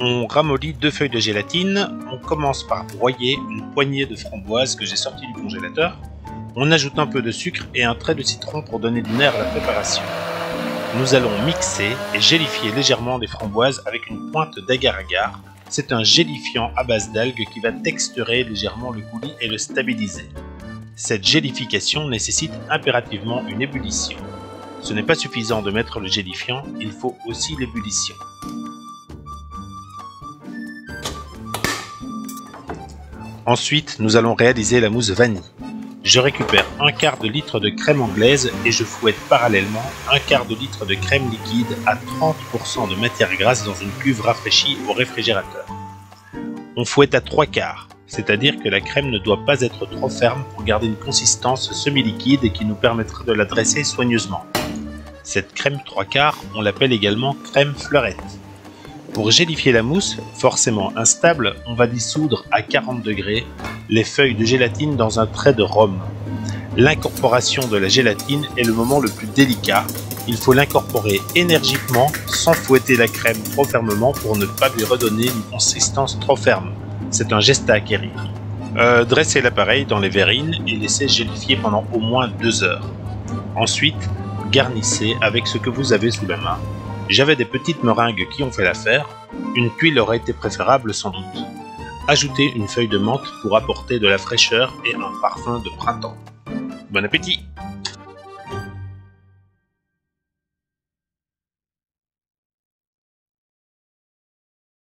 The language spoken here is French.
On ramollit 2 feuilles de gélatine, on commence par broyer une poignée de framboises que j'ai sorties du congélateur, on ajoute un peu de sucre et un trait de citron pour donner du nerf à la préparation. Nous allons mixer et gélifier légèrement les framboises avec une pointe d'agar-agar. C'est un gélifiant à base d'algues qui va texturer légèrement le coulis et le stabiliser. Cette gélification nécessite impérativement une ébullition. Ce n'est pas suffisant de mettre le gélifiant, il faut aussi l'ébullition. Ensuite, nous allons réaliser la mousse vanille. Je récupère un quart de litre de crème anglaise et je fouette parallèlement un quart de litre de crème liquide à 30% de matière grasse dans une cuve rafraîchie au réfrigérateur. On fouette à 3 quarts, c'est-à-dire que la crème ne doit pas être trop ferme pour garder une consistance semi-liquide et qui nous permettra de la dresser soigneusement. Cette crème 3 quarts, on l'appelle également crème fleurette. Pour gélifier la mousse, forcément instable, on va dissoudre à 40 degrés les feuilles de gélatine dans un trait de rhum. L'incorporation de la gélatine est le moment le plus délicat. Il faut l'incorporer énergiquement sans fouetter la crème trop fermement pour ne pas lui redonner une consistance trop ferme. C'est un geste à acquérir. Dressez l'appareil dans les verrines et laissez gélifier pendant au moins 2 heures. Ensuite, garnissez avec ce que vous avez sous la main. J'avais des petites meringues qui ont fait l'affaire, une tuile aurait été préférable sans doute. Ajoutez une feuille de menthe pour apporter de la fraîcheur et un parfum de printemps. Bon appétit!